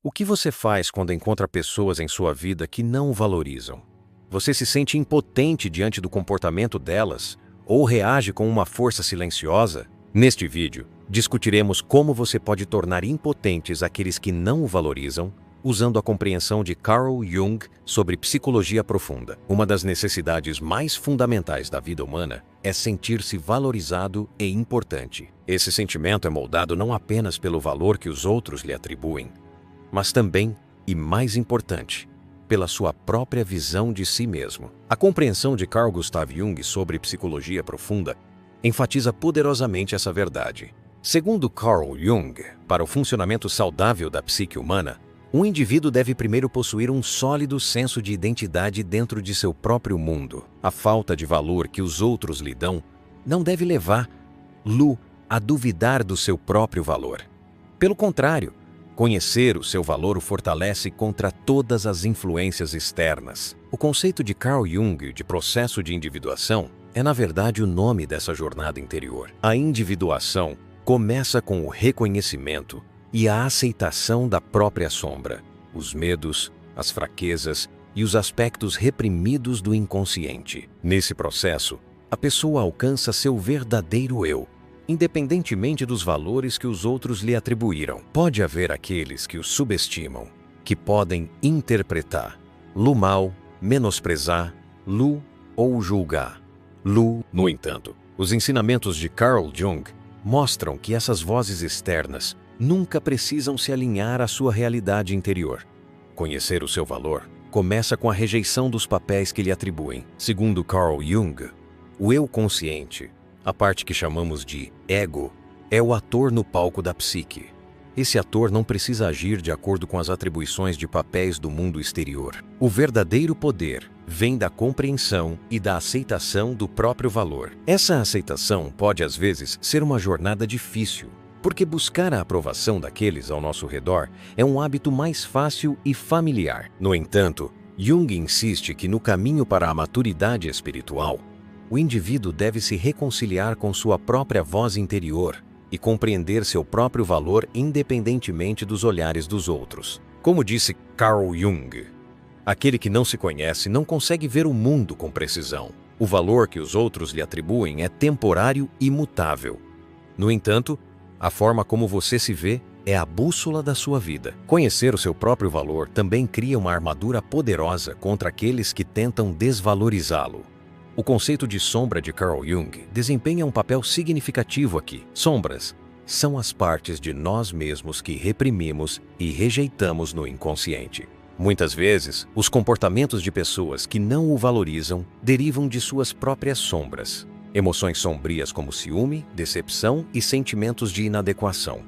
O que você faz quando encontra pessoas em sua vida que não o valorizam? Você se sente impotente diante do comportamento delas ou reage com uma força silenciosa? Neste vídeo, discutiremos como você pode tornar impotentes aqueles que não o valorizam, usando a compreensão de Carl Jung sobre psicologia profunda. Uma das necessidades mais fundamentais da vida humana é sentir-se valorizado e importante. Esse sentimento é moldado não apenas pelo valor que os outros lhe atribuem, mas também, e mais importante, pela sua própria visão de si mesmo. A compreensão de Carl Gustav Jung sobre psicologia profunda enfatiza poderosamente essa verdade. Segundo Carl Jung, para o funcionamento saudável da psique humana, um indivíduo deve primeiro possuir um sólido senso de identidade dentro de seu próprio mundo. A falta de valor que os outros lhe dão não deve levá-lo a duvidar do seu próprio valor. Pelo contrário, conhecer o seu valor o fortalece contra todas as influências externas. O conceito de Carl Jung de processo de individuação é, na verdade, o nome dessa jornada interior. A individuação começa com o reconhecimento e a aceitação da própria sombra, os medos, as fraquezas e os aspectos reprimidos do inconsciente. Nesse processo, a pessoa alcança seu verdadeiro eu, independentemente dos valores que os outros lhe atribuíram. Pode haver aqueles que o subestimam, que podem interpretar-lo mal, menosprezar-lo ou julgar-lo. No entanto, os ensinamentos de Carl Jung mostram que essas vozes externas nunca precisam se alinhar à sua realidade interior. Conhecer o seu valor começa com a rejeição dos papéis que lhe atribuem. Segundo Carl Jung, o eu consciente, a parte que chamamos de ego, é o ator no palco da psique. Esse ator não precisa agir de acordo com as atribuições de papéis do mundo exterior. O verdadeiro poder vem da compreensão e da aceitação do próprio valor. Essa aceitação pode, às vezes, ser uma jornada difícil, porque buscar a aprovação daqueles ao nosso redor é um hábito mais fácil e familiar. No entanto, Jung insiste que no caminho para a maturidade espiritual, o indivíduo deve se reconciliar com sua própria voz interior e compreender seu próprio valor independentemente dos olhares dos outros. Como disse Carl Jung, aquele que não se conhece não consegue ver o mundo com precisão. O valor que os outros lhe atribuem é temporário e mutável. No entanto, a forma como você se vê é a bússola da sua vida. Conhecer o seu próprio valor também cria uma armadura poderosa contra aqueles que tentam desvalorizá-lo. O conceito de sombra de Carl Jung desempenha um papel significativo aqui. Sombras são as partes de nós mesmos que reprimimos e rejeitamos no inconsciente. Muitas vezes, os comportamentos de pessoas que não o valorizam derivam de suas próprias sombras. Emoções sombrias como ciúme, decepção e sentimentos de inadequação,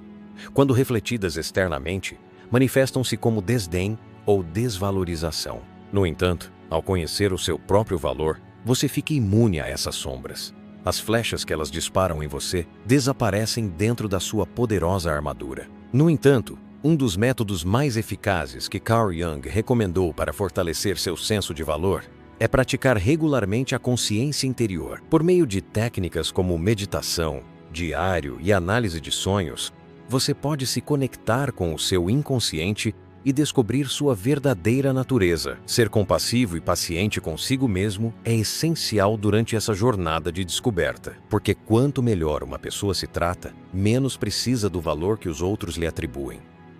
quando refletidas externamente, manifestam-se como desdém ou desvalorização. No entanto, ao conhecer o seu próprio valor, você fica imune a essas sombras. As flechas que elas disparam em você desaparecem dentro da sua poderosa armadura. No entanto, um dos métodos mais eficazes que Carl Jung recomendou para fortalecer seu senso de valor é praticar regularmente a consciência interior. Por meio de técnicas como meditação, diário e análise de sonhos, você pode se conectar com o seu inconsciente e descobrir sua verdadeira natureza. Ser compassivo e paciente consigo mesmo é essencial durante essa jornada de descoberta, porque quanto melhor uma pessoa se trata, menos precisa do valor que os outros lhe atribuem.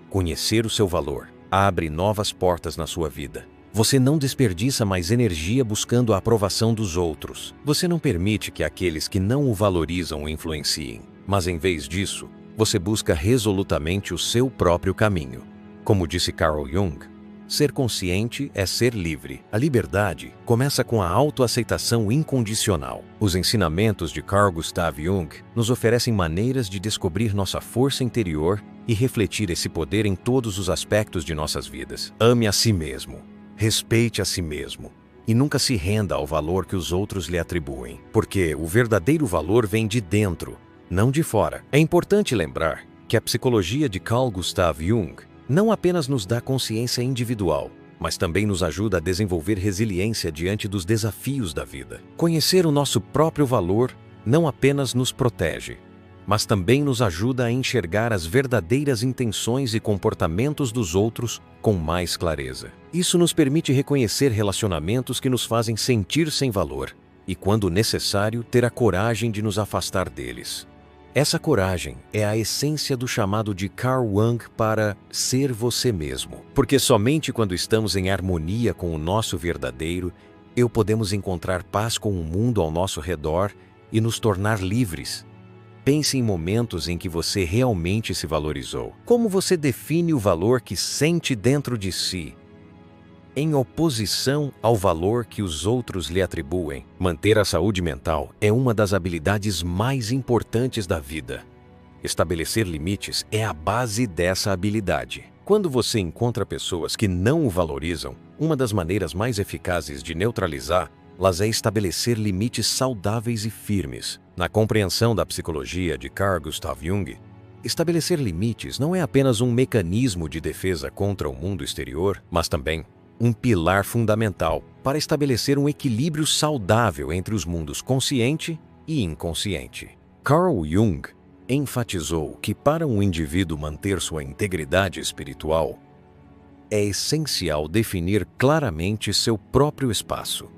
Conhecer o seu valor abre novas portas na sua vida. Você não desperdiça mais energia buscando a aprovação dos outros. Você não permite que aqueles que não o valorizam o influenciem, mas em vez disso, você busca resolutamente o seu próprio caminho. Como disse Carl Jung, ser consciente é ser livre. A liberdade começa com a autoaceitação incondicional. Os ensinamentos de Carl Gustav Jung nos oferecem maneiras de descobrir nossa força interior e refletir esse poder em todos os aspectos de nossas vidas. Ame a si mesmo, respeite a si mesmo e nunca se renda ao valor que os outros lhe atribuem, porque o verdadeiro valor vem de dentro, não de fora. É importante lembrar que a psicologia de Carl Gustav Jung não apenas nos dá consciência individual, mas também nos ajuda a desenvolver resiliência diante dos desafios da vida. Conhecer o nosso próprio valor não apenas nos protege, mas também nos ajuda a enxergar as verdadeiras intenções e comportamentos dos outros com mais clareza. Isso nos permite reconhecer relacionamentos que nos fazem sentir sem valor e, quando necessário, ter a coragem de nos afastar deles. Essa coragem é a essência do chamado de Carl Jung para ser você mesmo. Porque somente quando estamos em harmonia com o nosso verdadeiro, podemos encontrar paz com o mundo ao nosso redor e nos tornar livres. Pense em momentos em que você realmente se valorizou. Como você define o valor que sente dentro de si, em oposição ao valor que os outros lhe atribuem? Manter a saúde mental é uma das habilidades mais importantes da vida. Estabelecer limites é a base dessa habilidade. Quando você encontra pessoas que não o valorizam, uma das maneiras mais eficazes de neutralizá-las é estabelecer limites saudáveis e firmes. Na compreensão da psicologia de Carl Gustav Jung, estabelecer limites não é apenas um mecanismo de defesa contra o mundo exterior, mas também um pilar fundamental para estabelecer um equilíbrio saudável entre os mundos consciente e inconsciente. Carl Jung enfatizou que para um indivíduo manter sua integridade espiritual, é essencial definir claramente seu próprio espaço.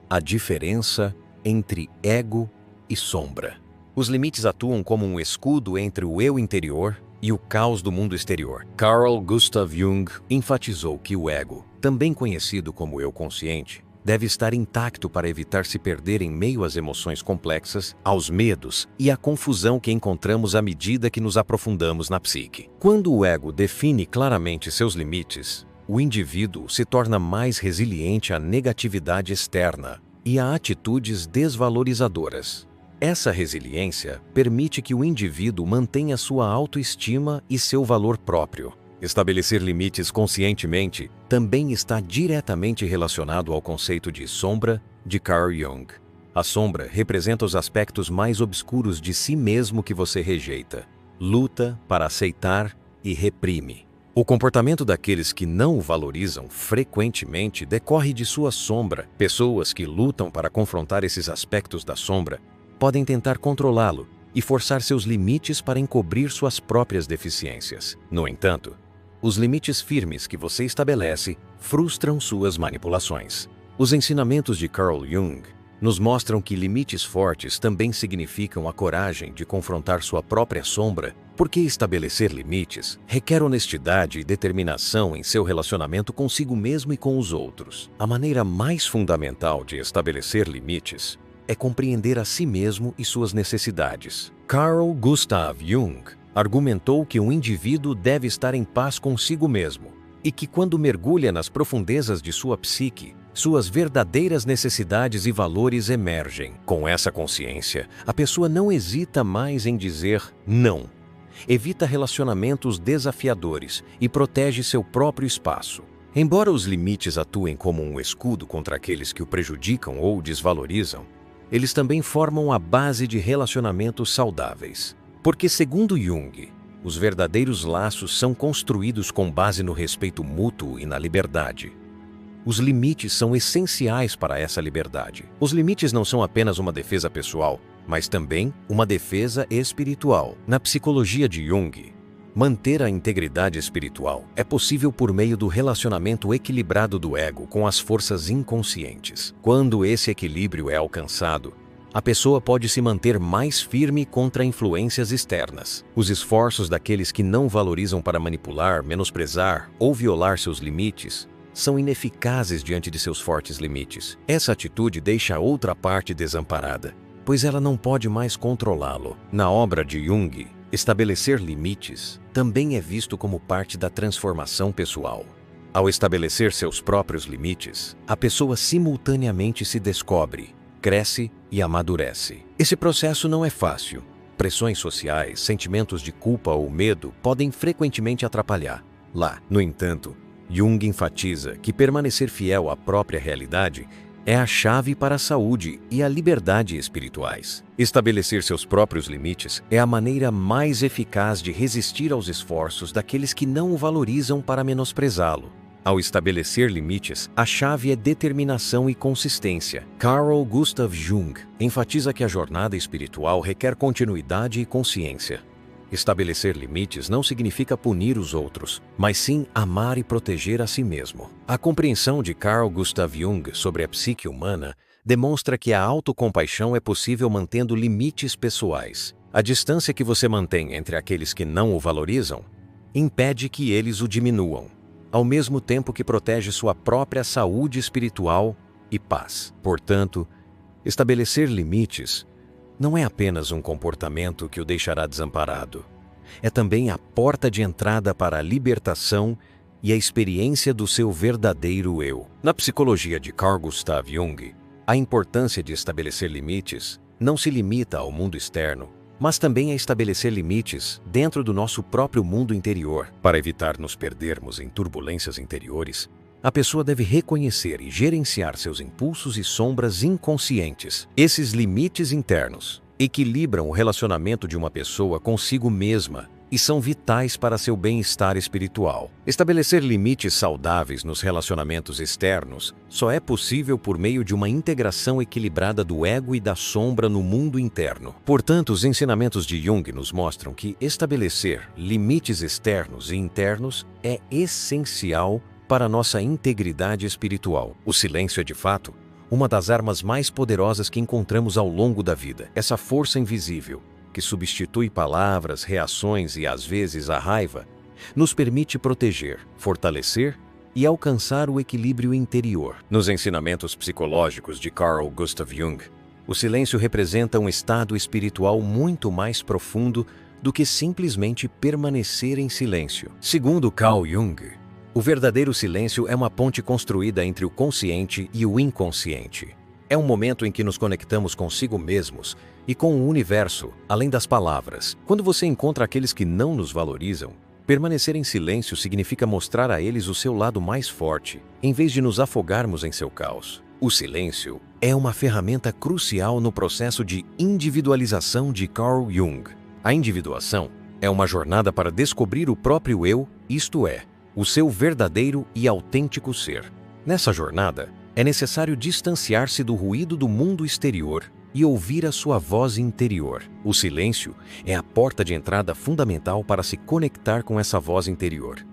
A diferença entre ego e sombra. Os limites atuam como um escudo entre o eu interior e o caos do mundo exterior. Carl Gustav Jung enfatizou que o ego, também conhecido como eu consciente, deve estar intacto para evitar se perder em meio às emoções complexas, aos medos e à confusão que encontramos à medida que nos aprofundamos na psique. Quando o ego define claramente seus limites, o indivíduo se torna mais resiliente à negatividade externa e a atitudes desvalorizadoras. Essa resiliência permite que o indivíduo mantenha sua autoestima e seu valor próprio. Estabelecer limites conscientemente também está diretamente relacionado ao conceito de sombra de Carl Jung. A sombra representa os aspectos mais obscuros de si mesmo que você rejeita, luta para aceitar e reprime. O comportamento daqueles que não o valorizam frequentemente decorre de sua sombra. Pessoas que lutam para confrontar esses aspectos da sombra podem tentar controlá-lo e forçar seus limites para encobrir suas próprias deficiências. No entanto, os limites firmes que você estabelece frustram suas manipulações. Os ensinamentos de Carl Jung nos mostram que limites fortes também significam a coragem de confrontar sua própria sombra, porque estabelecer limites requer honestidade e determinação em seu relacionamento consigo mesmo e com os outros. A maneira mais fundamental de estabelecer limites é compreender a si mesmo e suas necessidades. Carl Gustav Jung argumentou que um indivíduo deve estar em paz consigo mesmo e que, quando mergulha nas profundezas de sua psique, suas verdadeiras necessidades e valores emergem. Com essa consciência, a pessoa não hesita mais em dizer não, evita relacionamentos desafiadores e protege seu próprio espaço. Embora os limites atuem como um escudo contra aqueles que o prejudicam ou desvalorizam, eles também formam a base de relacionamentos saudáveis. Porque, segundo Jung, os verdadeiros laços são construídos com base no respeito mútuo e na liberdade. Os limites são essenciais para essa liberdade. Os limites não são apenas uma defesa pessoal, mas também uma defesa espiritual. Na psicologia de Jung, manter a integridade espiritual é possível por meio do relacionamento equilibrado do ego com as forças inconscientes. Quando esse equilíbrio é alcançado, a pessoa pode se manter mais firme contra influências externas. Os esforços daqueles que não valorizam para manipular, menosprezar ou violar seus limites são ineficazes diante de seus fortes limites. Essa atitude deixa a outra parte desamparada, pois ela não pode mais controlá-lo. Na obra de Jung, estabelecer limites também é visto como parte da transformação pessoal. Ao estabelecer seus próprios limites, a pessoa simultaneamente se descobre, cresce e amadurece. Esse processo não é fácil. Pressões sociais, sentimentos de culpa ou medo podem frequentemente atrapalhar. No entanto, Jung enfatiza que permanecer fiel à própria realidade é a chave para a saúde e a liberdade espirituais. Estabelecer seus próprios limites é a maneira mais eficaz de resistir aos esforços daqueles que não o valorizam para menosprezá-lo. Ao estabelecer limites, a chave é determinação e consistência. Carl Gustav Jung enfatiza que a jornada espiritual requer continuidade e consciência. Estabelecer limites não significa punir os outros, mas sim amar e proteger a si mesmo. A compreensão de Carl Gustav Jung sobre a psique humana demonstra que a autocompaixão é possível mantendo limites pessoais. A distância que você mantém entre aqueles que não o valorizam impede que eles o diminuam, ao mesmo tempo que protege sua própria saúde espiritual e paz. Portanto, estabelecer limites não é apenas um comportamento que o deixará desamparado. É também a porta de entrada para a libertação e a experiência do seu verdadeiro eu. Na psicologia de Carl Gustav Jung, a importância de estabelecer limites não se limita ao mundo externo, mas também a estabelecer limites dentro do nosso próprio mundo interior. Para evitar nos perdermos em turbulências interiores, a pessoa deve reconhecer e gerenciar seus impulsos e sombras inconscientes. Esses limites internos equilibram o relacionamento de uma pessoa consigo mesma e são vitais para seu bem-estar espiritual. Estabelecer limites saudáveis nos relacionamentos externos só é possível por meio de uma integração equilibrada do ego e da sombra no mundo interno. Portanto, os ensinamentos de Jung nos mostram que estabelecer limites externos e internos é essencial para nossa integridade espiritual. O silêncio é, de fato, uma das armas mais poderosas que encontramos ao longo da vida. Essa força invisível, que substitui palavras, reações e, às vezes, a raiva, nos permite proteger, fortalecer e alcançar o equilíbrio interior. Nos ensinamentos psicológicos de Carl Gustav Jung, o silêncio representa um estado espiritual muito mais profundo do que simplesmente permanecer em silêncio. Segundo Carl Jung, o verdadeiro silêncio é uma ponte construída entre o consciente e o inconsciente. É um momento em que nos conectamos consigo mesmos e com o universo, além das palavras. Quando você encontra aqueles que não nos valorizam, permanecer em silêncio significa mostrar a eles o seu lado mais forte, em vez de nos afogarmos em seu caos. O silêncio é uma ferramenta crucial no processo de individualização de Carl Jung. A individuação é uma jornada para descobrir o próprio eu, isto é, o seu verdadeiro e autêntico ser. Nessa jornada, é necessário distanciar-se do ruído do mundo exterior e ouvir a sua voz interior. O silêncio é a porta de entrada fundamental para se conectar com essa voz interior.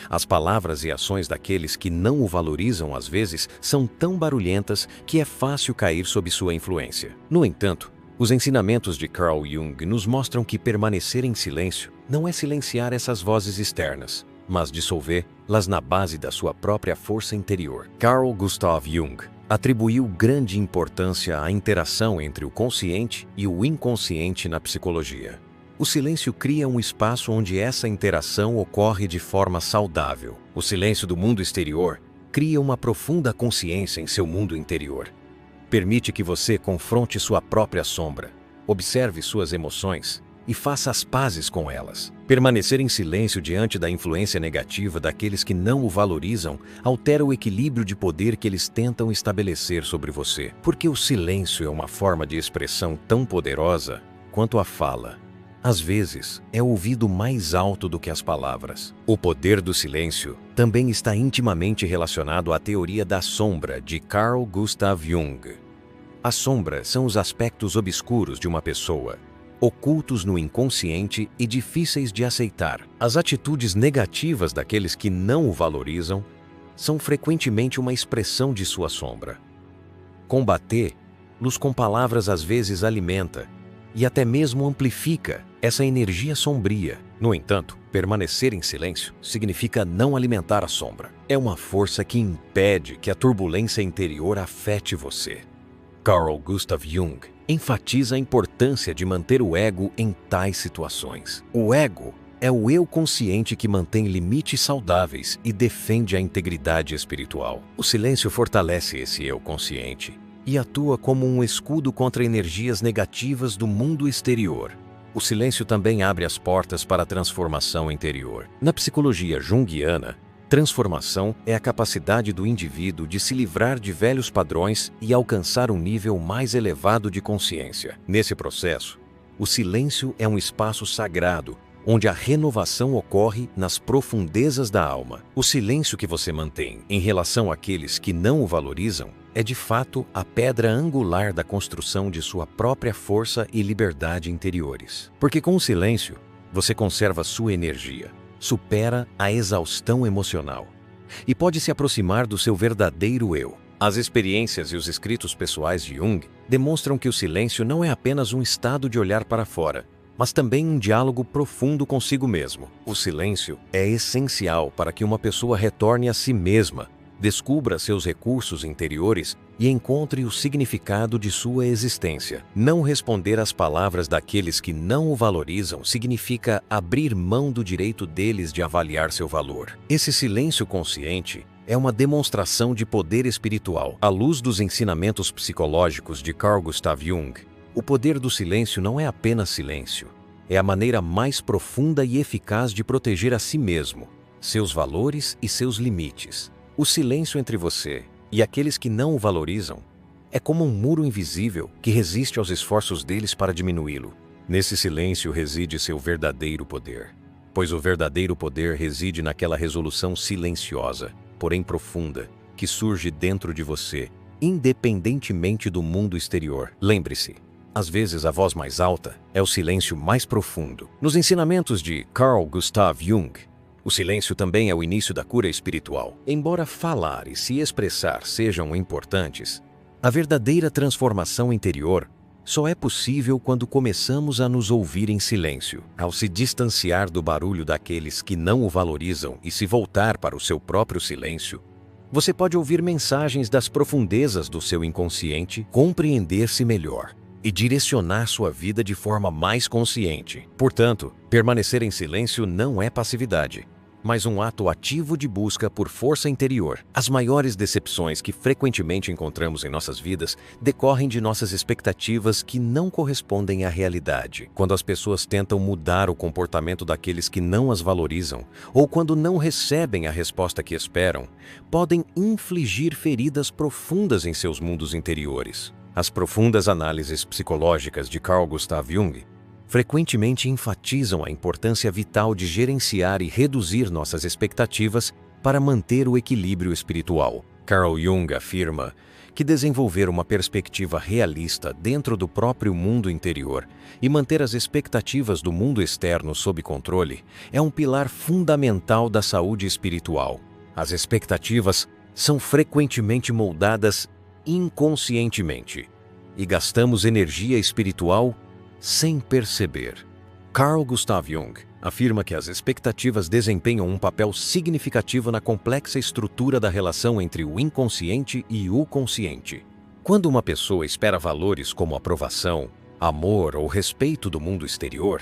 As palavras e ações daqueles que não o valorizam às vezes são tão barulhentas que é fácil cair sob sua influência. No entanto, os ensinamentos de Carl Jung nos mostram que permanecer em silêncio não é silenciar essas vozes externas, mas dissolvê-las na base da sua própria força interior. Carl Gustav Jung atribuiu grande importância à interação entre o consciente e o inconsciente na psicologia. O silêncio cria um espaço onde essa interação ocorre de forma saudável. O silêncio do mundo exterior cria uma profunda consciência em seu mundo interior. Permite que você confronte sua própria sombra, observe suas emoções e faça as pazes com elas. Permanecer em silêncio diante da influência negativa daqueles que não o valorizam altera o equilíbrio de poder que eles tentam estabelecer sobre você. Porque o silêncio é uma forma de expressão tão poderosa quanto a fala. Às vezes, é ouvido mais alto do que as palavras. O poder do silêncio também está intimamente relacionado à teoria da sombra de Carl Gustav Jung. A sombra são os aspectos obscuros de uma pessoa, ocultos no inconsciente e difíceis de aceitar. As atitudes negativas daqueles que não o valorizam são frequentemente uma expressão de sua sombra. Combatê-los com palavras às vezes alimenta e até mesmo amplifica essa energia sombria. No entanto, permanecer em silêncio significa não alimentar a sombra. É uma força que impede que a turbulência interior afete você. Carl Gustav Jung enfatiza a importância de manter o ego em tais situações. O ego é o eu consciente que mantém limites saudáveis e defende a integridade espiritual. O silêncio fortalece esse eu consciente e atua como um escudo contra energias negativas do mundo exterior. O silêncio também abre as portas para a transformação interior. Na psicologia junguiana, transformação é a capacidade do indivíduo de se livrar de velhos padrões e alcançar um nível mais elevado de consciência. Nesse processo, o silêncio é um espaço sagrado, onde a renovação ocorre nas profundezas da alma. O silêncio que você mantém em relação àqueles que não o valorizam é de fato a pedra angular da construção de sua própria força e liberdade interiores. Porque com o silêncio, você conserva sua energia, supera a exaustão emocional e pode se aproximar do seu verdadeiro eu. As experiências e os escritos pessoais de Jung demonstram que o silêncio não é apenas um estado de olhar para fora, mas também um diálogo profundo consigo mesmo. O silêncio é essencial para que uma pessoa retorne a si mesma, descubra seus recursos interiores e encontre o significado de sua existência. Não responder às palavras daqueles que não o valorizam significa abrir mão do direito deles de avaliar seu valor. Esse silêncio consciente é uma demonstração de poder espiritual. À luz dos ensinamentos psicológicos de Carl Gustav Jung, o poder do silêncio não é apenas silêncio. É a maneira mais profunda e eficaz de proteger a si mesmo, seus valores e seus limites. O silêncio entre você e aqueles que não o valorizam é como um muro invisível que resiste aos esforços deles para diminuí-lo. Nesse silêncio reside seu verdadeiro poder, pois o verdadeiro poder reside naquela resolução silenciosa, porém profunda, que surge dentro de você, independentemente do mundo exterior. Lembre-se, às vezes a voz mais alta é o silêncio mais profundo. Nos ensinamentos de Carl Gustav Jung, o silêncio também é o início da cura espiritual. Embora falar e se expressar sejam importantes, a verdadeira transformação interior só é possível quando começamos a nos ouvir em silêncio. Ao se distanciar do barulho daqueles que não o valorizam e se voltar para o seu próprio silêncio, você pode ouvir mensagens das profundezas do seu inconsciente, compreender-se melhor e direcionar sua vida de forma mais consciente. Portanto, permanecer em silêncio não é passividade, mas um ato ativo de busca por força interior. As maiores decepções que frequentemente encontramos em nossas vidas decorrem de nossas expectativas que não correspondem à realidade. Quando as pessoas tentam mudar o comportamento daqueles que não as valorizam, ou quando não recebem a resposta que esperam, podem infligir feridas profundas em seus mundos interiores. As profundas análises psicológicas de Carl Gustav Jung frequentemente enfatizam a importância vital de gerenciar e reduzir nossas expectativas para manter o equilíbrio espiritual. Carl Jung afirma que desenvolver uma perspectiva realista dentro do próprio mundo interior e manter as expectativas do mundo externo sob controle é um pilar fundamental da saúde espiritual. As expectativas são frequentemente moldadas inconscientemente e gastamos energia espiritual sem perceber. Carl Gustav Jung afirma que as expectativas desempenham um papel significativo na complexa estrutura da relação entre o inconsciente e o consciente. Quando uma pessoa espera valores como aprovação, amor ou respeito do mundo exterior,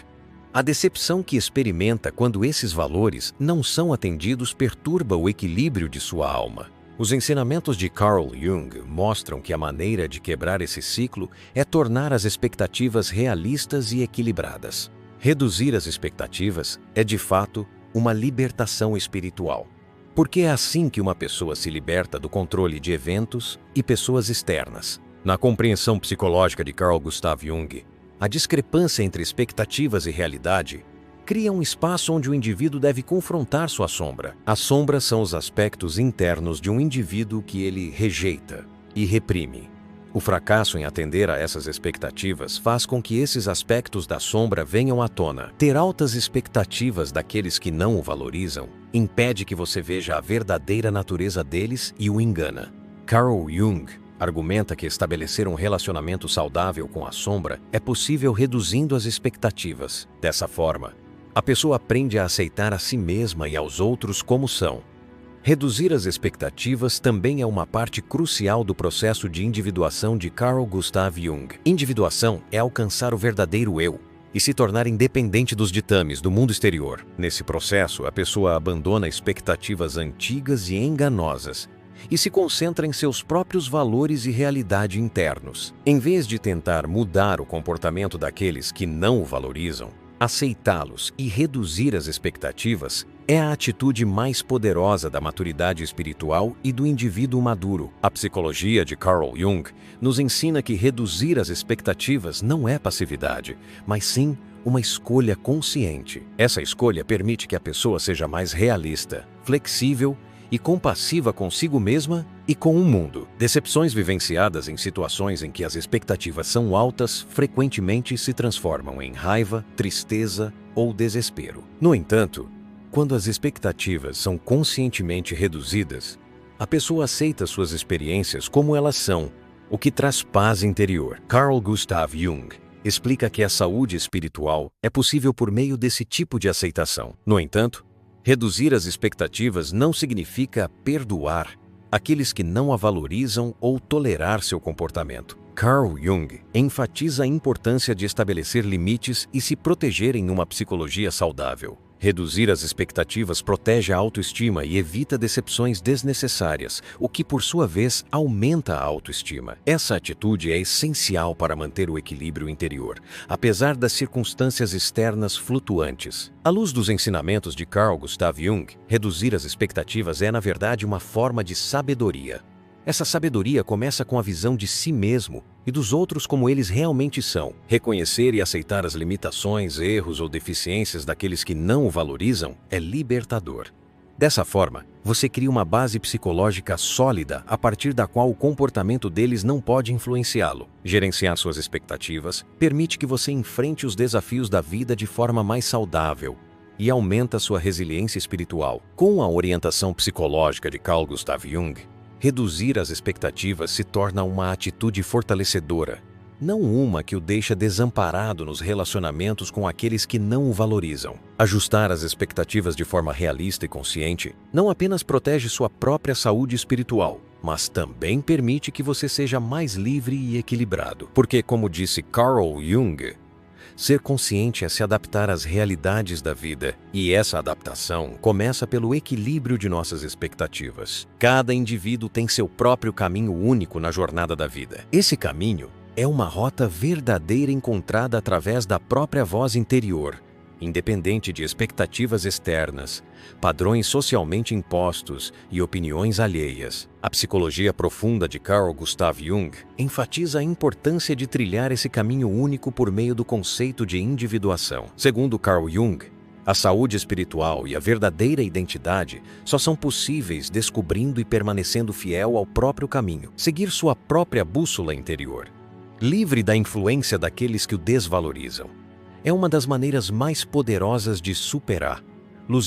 a decepção que experimenta quando esses valores não são atendidos perturba o equilíbrio de sua alma. Os ensinamentos de Carl Jung mostram que a maneira de quebrar esse ciclo é tornar as expectativas realistas e equilibradas. Reduzir as expectativas é, de fato, uma libertação espiritual, porque é assim que uma pessoa se liberta do controle de eventos e pessoas externas. Na compreensão psicológica de Carl Gustav Jung, a discrepância entre expectativas e realidade cria um espaço onde o indivíduo deve confrontar sua sombra. As sombras são os aspectos internos de um indivíduo que ele rejeita e reprime. O fracasso em atender a essas expectativas faz com que esses aspectos da sombra venham à tona. Ter altas expectativas daqueles que não o valorizam impede que você veja a verdadeira natureza deles e o engana. Carl Jung argumenta que estabelecer um relacionamento saudável com a sombra é possível reduzindo as expectativas. Dessa forma, a pessoa aprende a aceitar a si mesma e aos outros como são. Reduzir as expectativas também é uma parte crucial do processo de individuação de Carl Gustav Jung. Individuação é alcançar o verdadeiro eu e se tornar independente dos ditames do mundo exterior. Nesse processo, a pessoa abandona expectativas antigas e enganosas e se concentra em seus próprios valores e realidade internos. Em vez de tentar mudar o comportamento daqueles que não o valorizam, aceitá-los e reduzir as expectativas é a atitude mais poderosa da maturidade espiritual e do indivíduo maduro. A psicologia de Carl Jung nos ensina que reduzir as expectativas não é passividade, mas sim uma escolha consciente. Essa escolha permite que a pessoa seja mais realista, flexível e compassiva consigo mesma e com o mundo. Decepções vivenciadas em situações em que as expectativas são altas frequentemente se transformam em raiva, tristeza ou desespero. No entanto, quando as expectativas são conscientemente reduzidas, a pessoa aceita suas experiências como elas são, o que traz paz interior. Carl Gustav Jung explica que a saúde espiritual é possível por meio desse tipo de aceitação. No entanto, reduzir as expectativas não significa perdoar aqueles que não a valorizam ou tolerar seu comportamento. Carl Jung enfatiza a importância de estabelecer limites e se proteger em uma psicologia saudável. Reduzir as expectativas protege a autoestima e evita decepções desnecessárias, o que, por sua vez, aumenta a autoestima. Essa atitude é essencial para manter o equilíbrio interior, apesar das circunstâncias externas flutuantes. À luz dos ensinamentos de Carl Gustav Jung, reduzir as expectativas é, na verdade, uma forma de sabedoria. Essa sabedoria começa com a visão de si mesmo e dos outros como eles realmente são. Reconhecer e aceitar as limitações, erros ou deficiências daqueles que não o valorizam é libertador. Dessa forma, você cria uma base psicológica sólida a partir da qual o comportamento deles não pode influenciá-lo. Gerenciar suas expectativas permite que você enfrente os desafios da vida de forma mais saudável e aumenta sua resiliência espiritual. Com a orientação psicológica de Carl Gustav Jung, reduzir as expectativas se torna uma atitude fortalecedora, não uma que o deixa desamparado nos relacionamentos com aqueles que não o valorizam. Ajustar as expectativas de forma realista e consciente não apenas protege sua própria saúde espiritual, mas também permite que você seja mais livre e equilibrado. Porque, como disse Carl Jung, ser consciente é se adaptar às realidades da vida, e essa adaptação começa pelo equilíbrio de nossas expectativas. Cada indivíduo tem seu próprio caminho único na jornada da vida. Esse caminho é uma rota verdadeira encontrada através da própria voz interior, independente de expectativas externas, padrões socialmente impostos e opiniões alheias. A psicologia profunda de Carl Gustav Jung enfatiza a importância de trilhar esse caminho único por meio do conceito de individuação. Segundo Carl Jung, a saúde espiritual e a verdadeira identidade só são possíveis descobrindo e permanecendo fiel ao próprio caminho, seguir sua própria bússola interior, livre da influência daqueles que o desvalorizam. É uma das maneiras mais poderosas de superar,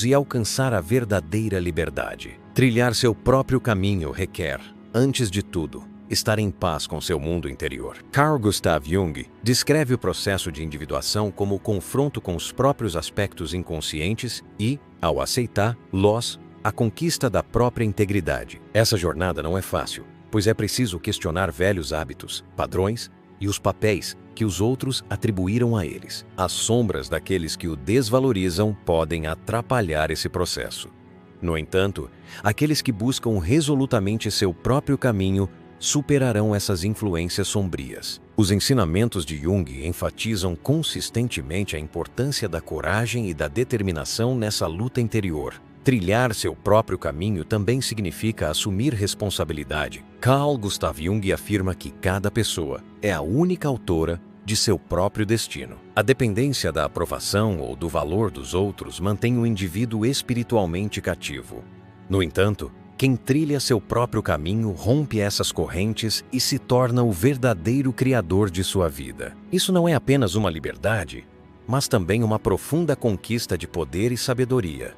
e alcançar a verdadeira liberdade. Trilhar seu próprio caminho requer, antes de tudo, estar em paz com seu mundo interior. Carl Gustav Jung descreve o processo de individuação como o confronto com os próprios aspectos inconscientes e, ao aceitá-los, a conquista da própria integridade. Essa jornada não é fácil, pois é preciso questionar velhos hábitos, padrões e os papéis que os outros atribuíram a eles. As sombras daqueles que o desvalorizam podem atrapalhar esse processo. No entanto, aqueles que buscam resolutamente seu próprio caminho superarão essas influências sombrias. Os ensinamentos de Jung enfatizam consistentemente a importância da coragem e da determinação nessa luta interior. Trilhar seu próprio caminho também significa assumir responsabilidade. Carl Gustav Jung afirma que cada pessoa é a única autora de seu próprio destino. A dependência da aprovação ou do valor dos outros mantém o indivíduo espiritualmente cativo. No entanto, quem trilha seu próprio caminho rompe essas correntes e se torna o verdadeiro criador de sua vida. Isso não é apenas uma liberdade, mas também uma profunda conquista de poder e sabedoria.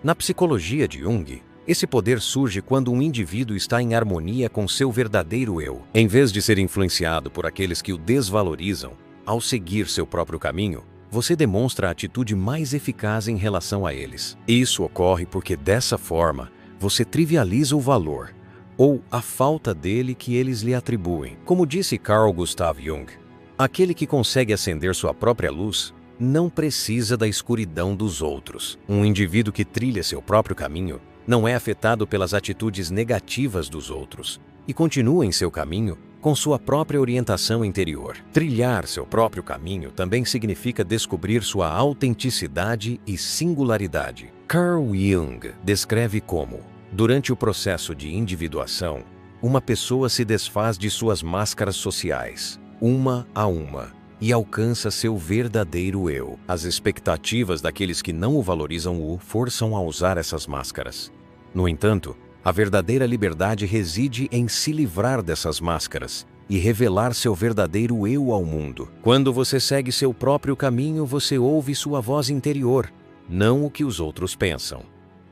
Na psicologia de Jung, esse poder surge quando um indivíduo está em harmonia com seu verdadeiro eu. Em vez de ser influenciado por aqueles que o desvalorizam, ao seguir seu próprio caminho, você demonstra a atitude mais eficaz em relação a eles. Isso ocorre porque, dessa forma, você trivializa o valor, ou a falta dele que eles lhe atribuem. Como disse Carl Gustav Jung, aquele que consegue acender sua própria luz não precisa da escuridão dos outros. Um indivíduo que trilha seu próprio caminho não é afetado pelas atitudes negativas dos outros e continua em seu caminho com sua própria orientação interior. Trilhar seu próprio caminho também significa descobrir sua autenticidade e singularidade. Carl Jung descreve como, durante o processo de individuação, uma pessoa se desfaz de suas máscaras sociais, uma a uma, e alcança seu verdadeiro eu. As expectativas daqueles que não o valorizam o forçam a usar essas máscaras. No entanto, a verdadeira liberdade reside em se livrar dessas máscaras e revelar seu verdadeiro eu ao mundo. Quando você segue seu próprio caminho, você ouve sua voz interior, não o que os outros pensam.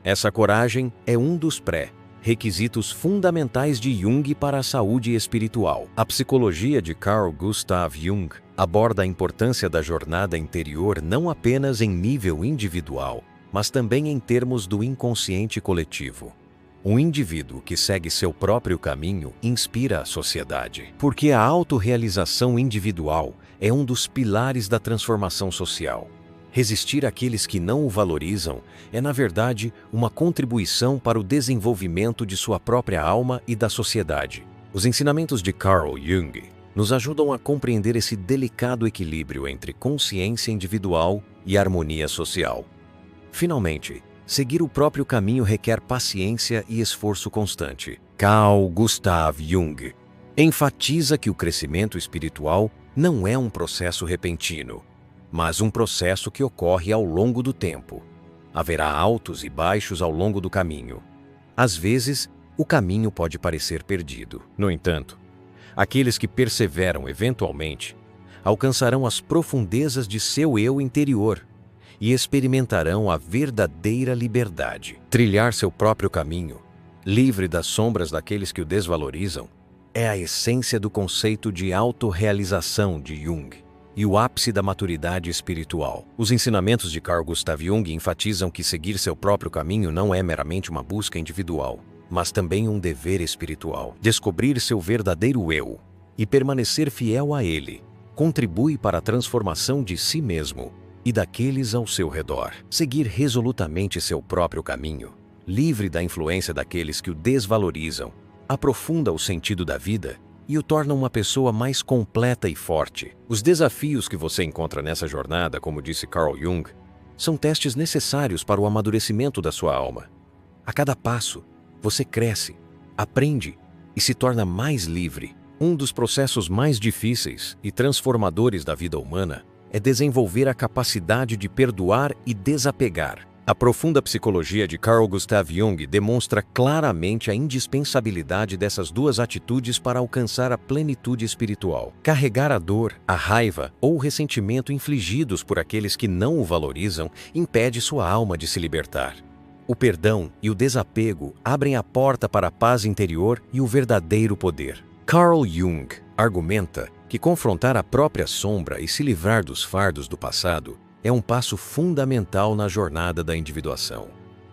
Essa coragem é um dos requisitos fundamentais de Jung para a saúde espiritual. A psicologia de Carl Gustav Jung aborda a importância da jornada interior não apenas em nível individual, mas também em termos do inconsciente coletivo. Um indivíduo que segue seu próprio caminho inspira a sociedade, porque a autorrealização individual é um dos pilares da transformação social. Resistir àqueles que não o valorizam é, na verdade, uma contribuição para o desenvolvimento de sua própria alma e da sociedade. Os ensinamentos de Carl Jung nos ajudam a compreender esse delicado equilíbrio entre consciência individual e harmonia social. Finalmente, seguir o próprio caminho requer paciência e esforço constante. Carl Gustav Jung enfatiza que o crescimento espiritual não é um processo repentino, mas um processo que ocorre ao longo do tempo. Haverá altos e baixos ao longo do caminho. Às vezes, o caminho pode parecer perdido. No entanto, aqueles que perseveram eventualmente alcançarão as profundezas de seu eu interior e experimentarão a verdadeira liberdade. Trilhar seu próprio caminho, livre das sombras daqueles que o desvalorizam, é a essência do conceito de autorrealização de Jung e o ápice da maturidade espiritual. Os ensinamentos de Carl Gustav Jung enfatizam que seguir seu próprio caminho não é meramente uma busca individual, mas também um dever espiritual. Descobrir seu verdadeiro eu e permanecer fiel a ele contribui para a transformação de si mesmo e daqueles ao seu redor. Seguir resolutamente seu próprio caminho, livre da influência daqueles que o desvalorizam, aprofunda o sentido da vida e o torna uma pessoa mais completa e forte. Os desafios que você encontra nessa jornada, como disse Carl Jung, são testes necessários para o amadurecimento da sua alma. A cada passo, você cresce, aprende e se torna mais livre. Um dos processos mais difíceis e transformadores da vida humana é desenvolver a capacidade de perdoar e desapegar. A profunda psicologia de Carl Gustav Jung demonstra claramente a indispensabilidade dessas duas atitudes para alcançar a plenitude espiritual. Carregar a dor, a raiva ou o ressentimento infligidos por aqueles que não o valorizam impede sua alma de se libertar. O perdão e o desapego abrem a porta para a paz interior e o verdadeiro poder. Carl Jung argumenta que confrontar a própria sombra e se livrar dos fardos do passado é um passo fundamental na jornada da individuação.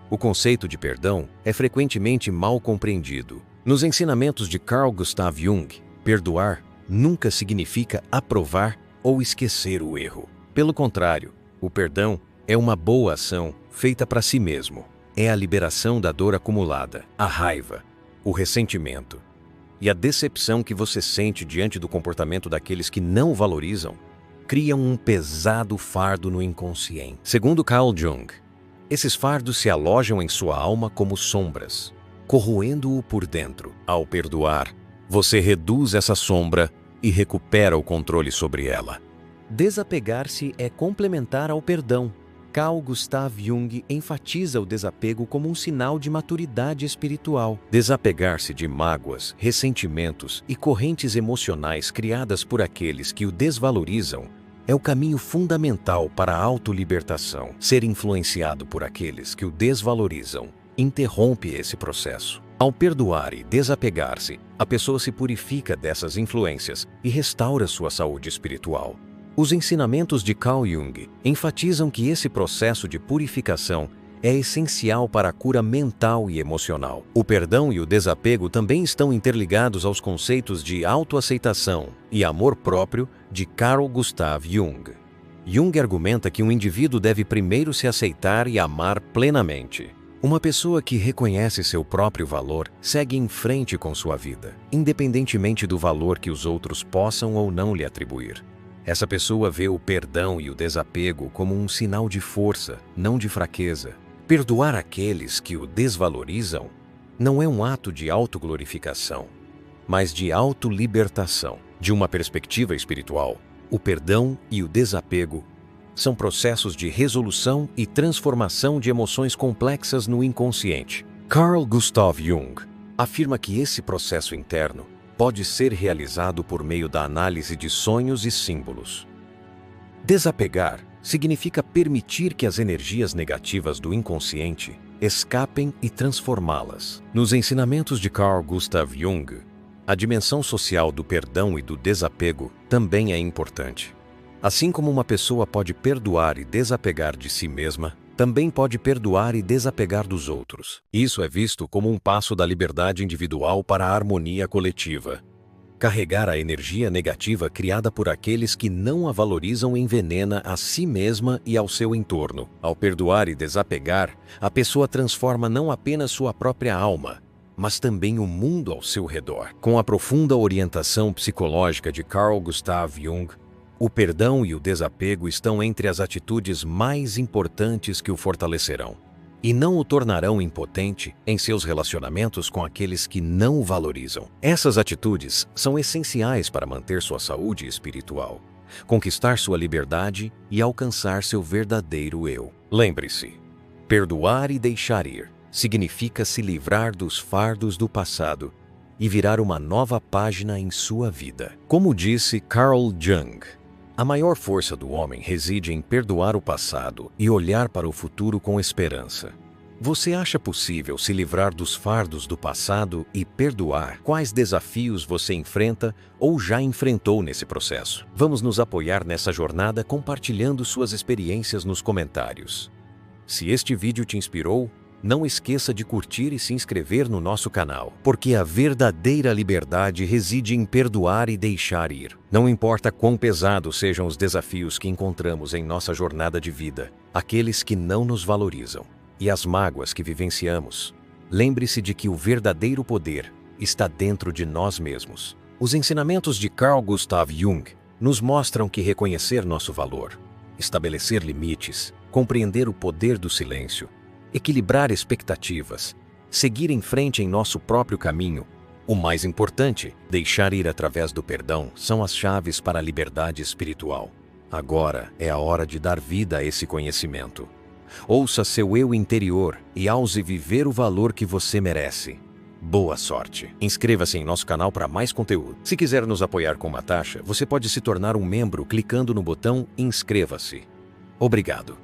O conceito de perdão é frequentemente mal compreendido. Nos ensinamentos de Carl Gustav Jung, perdoar nunca significa aprovar ou esquecer o erro. Pelo contrário, o perdão é uma boa ação feita para si mesmo. É a liberação da dor acumulada, a raiva, o ressentimento e a decepção que você sente diante do comportamento daqueles que não o valorizam criam um pesado fardo no inconsciente. Segundo Carl Jung, esses fardos se alojam em sua alma como sombras, corroendo-o por dentro. Ao perdoar, você reduz essa sombra e recupera o controle sobre ela. Desapegar-se é complementar ao perdão. Carl Gustav Jung enfatiza o desapego como um sinal de maturidade espiritual. Desapegar-se de mágoas, ressentimentos e correntes emocionais criadas por aqueles que o desvalorizam é o caminho fundamental para a autolibertação. Ser influenciado por aqueles que o desvalorizam interrompe esse processo. Ao perdoar e desapegar-se, a pessoa se purifica dessas influências e restaura sua saúde espiritual. Os ensinamentos de Carl Jung enfatizam que esse processo de purificação é essencial para a cura mental e emocional. O perdão e o desapego também estão interligados aos conceitos de autoaceitação e amor próprio de Carl Gustav Jung. Jung argumenta que um indivíduo deve primeiro se aceitar e amar plenamente. Uma pessoa que reconhece seu próprio valor segue em frente com sua vida, independentemente do valor que os outros possam ou não lhe atribuir. Essa pessoa vê o perdão e o desapego como um sinal de força, não de fraqueza. Perdoar aqueles que o desvalorizam não é um ato de autoglorificação, mas de autolibertação. De uma perspectiva espiritual, O perdão e o desapego são processos de resolução e transformação de emoções complexas no inconsciente. Carl Gustav Jung afirma que esse processo interno pode ser realizado por meio da análise de sonhos e símbolos. Desapegar significa permitir que as energias negativas do inconsciente escapem e transformá-las. Nos ensinamentos de Carl Gustav Jung, a dimensão social do perdão e do desapego também é importante. Assim como uma pessoa pode perdoar e desapegar de si mesma, também pode perdoar e desapegar dos outros. Isso é visto como um passo da liberdade individual para a harmonia coletiva. Carregar a energia negativa criada por aqueles que não a valorizam envenena a si mesma e ao seu entorno. Ao perdoar e desapegar, a pessoa transforma não apenas sua própria alma, mas também o mundo ao seu redor. Com a profunda orientação psicológica de Carl Gustav Jung, o perdão e o desapego estão entre as atitudes mais importantes que o fortalecerão e não o tornarão impotente em seus relacionamentos com aqueles que não o valorizam. Essas atitudes são essenciais para manter sua saúde espiritual, conquistar sua liberdade e alcançar seu verdadeiro eu. Lembre-se, perdoar e deixar ir significa se livrar dos fardos do passado e virar uma nova página em sua vida. Como disse Carl Jung, a maior força do homem reside em perdoar o passado e olhar para o futuro com esperança. Você acha possível se livrar dos fardos do passado e perdoar? Quais desafios você enfrenta ou já enfrentou nesse processo? Vamos nos apoiar nessa jornada compartilhando suas experiências nos comentários. Se este vídeo te inspirou, não esqueça de curtir e se inscrever no nosso canal, porque a verdadeira liberdade reside em perdoar e deixar ir. Não importa quão pesados sejam os desafios que encontramos em nossa jornada de vida, aqueles que não nos valorizam e as mágoas que vivenciamos, lembre-se de que o verdadeiro poder está dentro de nós mesmos. Os ensinamentos de Carl Gustav Jung nos mostram que reconhecer nosso valor, estabelecer limites, compreender o poder do silêncio, equilibrar expectativas, seguir em frente em nosso próprio caminho. O mais importante, deixar ir através do perdão, são as chaves para a liberdade espiritual. Agora é a hora de dar vida a esse conhecimento. Ouça seu eu interior e ouse viver o valor que você merece. Boa sorte! Inscreva-se em nosso canal para mais conteúdo. Se quiser nos apoiar com uma taxa, você pode se tornar um membro clicando no botão Inscreva-se. Obrigado!